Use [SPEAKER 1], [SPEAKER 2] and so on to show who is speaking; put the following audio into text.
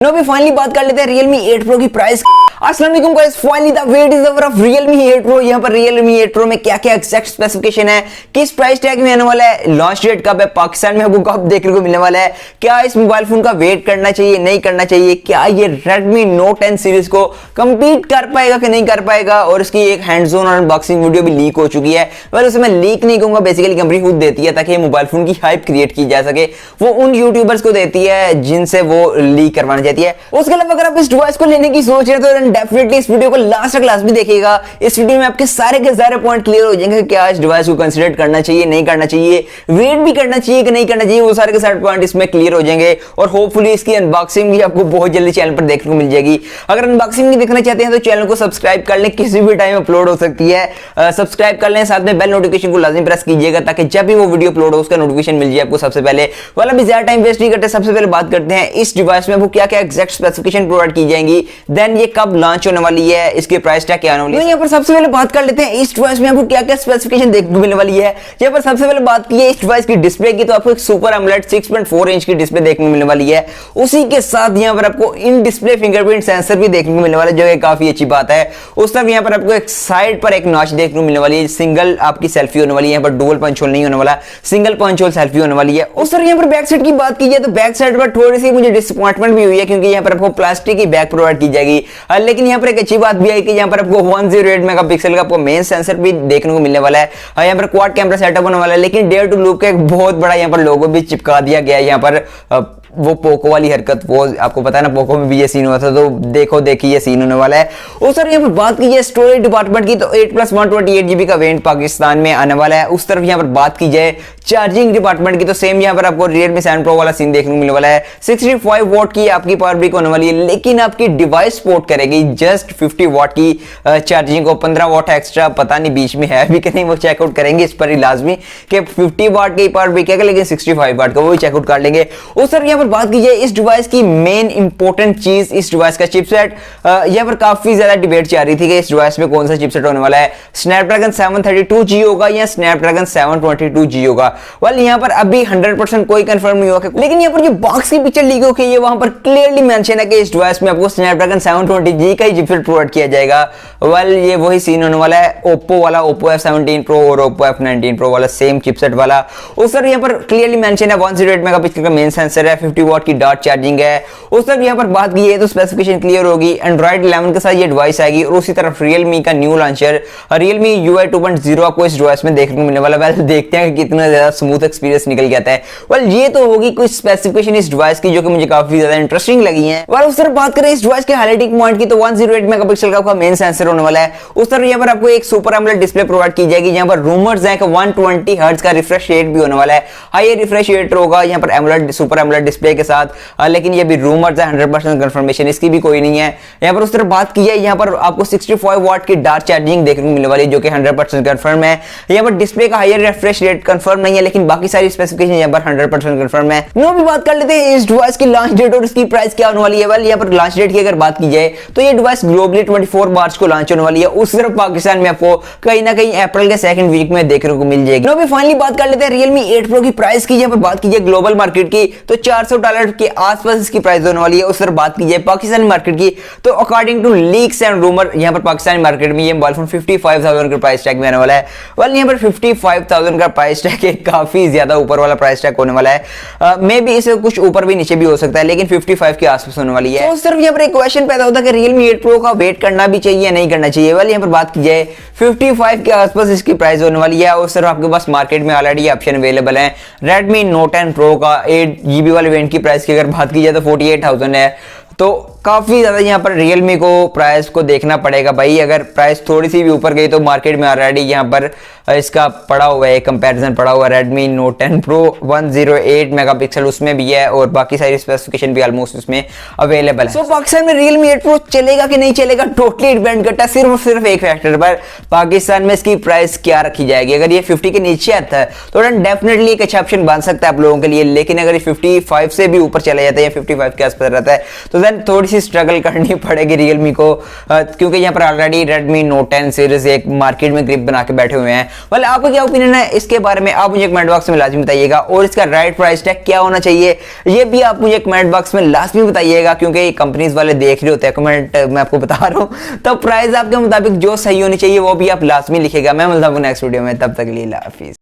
[SPEAKER 1] अभी फाइनली बात कर लेते हैं Realme 8 Pro की प्राइस। अस्सलाम वालेकुम guys, finally the wait is over of Realme 8 Pro। यहाँ पर Realme 8 Pro में क्या क्या एग्जैक्ट स्पेसिफिकेशन है, किस प्राइस टैग में आने वाला है, लॉन्च डेट कब है, पाकिस्तान में आपको कब देखने को मिलने वाला है, क्या इस मोबाइल फोन का वेट करना चाहिए नहीं करना चाहिए, क्या ये Redmi Note 10 सीरीज को कंपीट कर पाएगा कि नहीं कर पाएगा। और इसकी एक हैंड्स ऑन अनबॉक्सिंग वीडियो भी लीक हो चुकी है। वैसे उसे मैं लीक नहीं कहूंगा, बेसिकली कंपनी खुद देती है ताकि मोबाइल फोन की हाइप क्रिएट की जा सके। वो उन यूट्यूबर्स को देती है जिनसे वो लीक करवाना चाहती है। उसके अलावा अगर आप इस डिवाइस को लेने की सोच रहे हैं तो डेफिनेटली इस वीडियो को लास्ट तक लास्ट भी देखिएगा। इस वीडियो में आपके सारे के सारे पॉइंट क्लियर हो जाएंगे, क्या इस डिवाइस को कंसीडर करना चाहिए नहीं करना चाहिए, वेट भी करना चाहिए कि नहीं करना चाहिए, वो सारे के सारे पॉइंट इसमें क्लियर हो जाएंगे। और होपफुली इसकी अनबॉक्सिंग भी आपको बहुत जल्दी चैनल पर देखने को मिल जाएगी। अगर अनबॉक्सिंग नहीं देखना चाहते हैं तो चैनल को सब्सक्राइब कर लें, किसी भी टाइम अपलोड हो सकती है। सब्सक्राइब कर लें, साथ में बेल नोटिफिकेशन को लाजमी प्रेस कीजिएगा ताकि जब भी वो वीडियो अपलोड हो उसका नोटिफिकेशन मिल जाए आपको सबसे पहले। वाला भी ज्यादा टाइम वेस्ट नहीं करते, सबसे पहले बात करते हैं इस डिवाइस में वो क्या क्या एग्जैक्ट स्पेसिफिकेशन प्रोवाइड की जाएंगी, देन ये कब लॉन्च होने वाली है, इसकी प्राइस टैग क्या आने वाली है। यहाँ पर सबसे पहले बात कर लेते हैं इस डिवाइस में आपको क्या क्या स्पेसिफिकेशन देखने को मिलने वाली है। यहाँ पर सबसे पहले बात की है इस डिवाइस की डिस्प्ले की, तो आपको एक सुपर एमोलेड 6.4 इंच की डिस्प्ले देखने को मिलने वाली है। उसी के साथ यहाँ पर आपको इन डिस्प्ले फिंगरप्रिंट सेंसर भी देखने को मिलने वाला है, जो काफी अच्छी बात है। उस तरफ यहाँ पर आपको एक साइड पर एक नॉच देखने को मिलने वाली है, सिंगल आपकी सेल्फी होने वाली है, यहाँ पर डुअल पंच होल नहीं होने वाला, सिंगल पंच होल सेल्फी होने वाली है। उस तरफ यहाँ पर बैक साइड की बात की जाए तो बैक साइड पर थोड़ी सी मुझे डिसअपॉइंटमेंट भी हुई है, क्योंकि यहाँ पर आपको प्लास्टिक की बैक प्रोवाइड की जाएगी। लेकिन यहाँ पर एक अच्छी बात भी है कि यहाँ पर आपको 108 मेगापिक्सल का आपको मेन सेंसर भी देखने को मिलने वाला है। यहाँ पर क्वाड कैमरा सेटअप होने वाला है, लेकिन डेयर टू लुक का एक बहुत बड़ा यहाँ पर लोगो भी चिपका दिया गया है। यहाँ पर वो पोको वाली हरकत, वो आपको पता है ना, पोको में भी ये सीन हुआ था, तो देखो देखिए ये सीन होने वाला है। उस तरफ यहाँ पर बात की जाए स्टोरेज डिपार्टमेंट की तो 8+128 GB का वेरिएंट पाकिस्तान में आने वाला है। उस तरफ यहाँ पर बात की जाए चार्जिंग डिपार्टमेंट की तो सेम यहाँ पर आपको Realme 7 Pro वाला सीन देखने को मिलने वाला है। 65 वॉट की आपकी पावर ब्रिक होने वाली है, लेकिन आपकी डिवाइस सपोर्ट करेगी जस्ट 50 वॉट की चार्जिंग को। 15 वॉट एक्स्ट्रा पता नहीं बीच में है भी कि नहीं, वो चेकआउट करेंगे इस पर ही लाजमी कि 50 वॉट की पावर ब्रिक है, लेकिन 65 वॉट का वो भी चेकआउट कर लेंगे। उस तरफ पर बात की जाए इस डिवाइस की मेन इंपॉर्टेंट चीज, इस डिवाइस का चिपसेट। यहां पर काफी ज्यादा डिबेट चल रही थी कि इस डिवाइस में कौन सा चिपसेट होने वाला है, स्नैपड्रैगन 732G होगा या स्नैपड्रैगन 722G होगा। वेल यहां पर अभी 100% कोई कंफर्म नहीं हुआ, लेकिन यहां पर जो बॉक्स की पिक्चर लीक हो गई है वहां पर क्लियरली मेंशन है कि इस डिवाइस में आपको स्नैपड्रैगन 720G का ही चिपसेट प्रोवाइड किया जाएगा। वेल ये वही सीन होने वाला है, ओप्पो वाला ओप्पो F17 Pro और ओप्पो F19 Pro वाला सेम चिपसेट वाला। उस तरफ यहां पर क्लियरली मेंशन है 108 मेगापिक्सल का मेन सेंसर है, 50 वॉट की डॉट चार्जिंग है। उस तरफ यहाँ पर बात की है तो स्पेसिफिकेशन क्लियर होगी, एंड्रॉइड 11 के साथ ये डिवाइस आएगी। और उसी तरफ Realme का न्यू लॉन्चर Realme UI 2.0 आपको इस डिवाइस में देखने को मिलने वाला है। देखते हैं कि कितना ज्यादा स्मूथ एक्सपीरियंस निकल के आता है। वेल ये तो होगी कुछ स्पेसिफिकेशन इस डिवाइस की जो कि मुझे काफी ज्यादा इंटरेस्टिंग लगी है। वेल उस तरफ बात करें इस डिवाइस के हाइलाइटिंग पॉइंट की तो 108 मेगापिक्सल का आपका मेन सेंसर होने वाला है। उस तरफ यहाँ पर आपको एक सुपर एमोलेड डिस्प्ले प्रोवाइड की जाएगी, जहां पर रूमर्स हैं कि 120 हर्ट्ज का रिफ्रेश रेट भी होने वाला है। हाई रिफ्रेश रेट होगा यहाँ पर एमोलेड सुपर एमोलेड डिस्प्ले के साथ, लेकिन ये भी रूमर्स है, 100% कंफर्मेशन इसकी भी कोई नहीं है। यहाँ पर उस तरफ बात की है, यहाँ पर आपको 65 वॉट की डार्क चार्जिंग देखने को मिलने वाली है, जो कि 100% कंफर्म है। यहाँ पर डिस्प्ले का हायर रिफ्रेश रेट कंफर्म नहीं है, लेकिन बाकी सारी स्पेसिफिकेशन यहाँ पर 100% कंफर्म है। नो भी बात कर लेते हैं इस डिवाइस की लॉन्च डेट और इसकी प्राइस क्या होने वाली है। वेल यहाँ पर लॉन्च डेट की अगर बात की जाए तो ये डिवाइस ग्लोबली 24 मार्च को लॉन्च होने वाली है। उस तरफ पाकिस्तान में आपको कहीं ना कहीं अप्रैल के सेकंड वीक में देखने को मिल जाएगी। नो भी फाइनली बात कर लेते हैं Realme 8 Pro की प्राइस की। यहाँ पर बात की जाए ग्लोबल मार्केट की तो $400 के आसपास इसकी प्राइस होने वाली है। उस तरफ बात की जाए पाकिस्तानी मार्केट की तो according to leaks and rumour यहाँ पर पाकिस्तानी मार्केट में ये मोबाइल फोन 55,000 का प्राइस टैग में आने वाला है। वेल यहाँ पर 55,000 का प्राइस टैग है, काफी ज्यादा ऊपर वाला प्राइस टैग होने वाला है। मे बी इसे कुछ ऊपर भी नीचे भी हो सकता है, लेकिन 55 के आसपास होने वाली है। तो उस तरफ यहाँ पर एक क्वेश्चन पैदा होता है कि Realme 8 Pro का वेट करना भी चाहिए या नहीं करना चाहिए। वेल यहाँ पर बात की जाए 55 के आसपास इसकी प्राइस होने वाली है। उस तरफ आपके पास मार्केट में ऑलरेडी ऑप्शन अवेलेबल है। Redmi Note 10 Pro का 8GB वाले वेरिएंट की प्राइस की अगर बात की जाए तो 48,000 है। तो काफी ज्यादा यहाँ पर Realme को प्राइस को देखना पड़ेगा भाई। अगर प्राइस थोड़ी सी भी ऊपर गई तो मार्केट में ऑलरेडी यहाँ पर इसका पड़ा हुआ है, कंपैरिजन पड़ा हुआ है। Redmi Note 10 Pro 108 मेगापिक्सल उसमें भी है और बाकी सारी स्पेसिफिकेशन भी ऑलमोस्ट उसमें अवेलेबल है। सो पाकिस्तान में Realme 8 Pro चलेगा कि नहीं चलेगा टोटली डिपेंड करता है सिर्फ और सिर्फ एक फैक्टर पर, पाकिस्तान में इसकी प्राइस क्या रखी जाएगी। अगर ये 50 के नीचे आता है तो डेफिनेटली एक अच्छा ऑप्शन बन सकता है आप लोगों के लिए, लेकिन अगर ये 55 से भी ऊपर चला जाता है या 55 के आसपास रहता है तो देन थोड़ी सी स्ट्रगल करनी पड़ेगी Realme को, क्योंकि यहाँ पर ऑलरेडी Redmi Note 10 सीरीज एक मार्केट में ग्रिप बना के बैठे हुए हैं। मतलब आपका क्या ओपिनियन है इसके बारे में, आप मुझे कमेंट बॉक्स में लाजमी बताइएगा। और इसका राइट प्राइस टैग क्या होना चाहिए ये भी आप मुझे कमेंट बॉक्स में लाजमी बताइएगा, क्योंकि कंपनीज वाले देख रहे होते हैं कमेंट, मैं आपको बता रहा हूँ। तो प्राइस आपके मुताबिक जो सही होनी चाहिए वो भी आप लाजमी लिखेगा। मैं मिलता हूँ नेक्स्ट वीडियो में, तब तक के लिए हाफिज।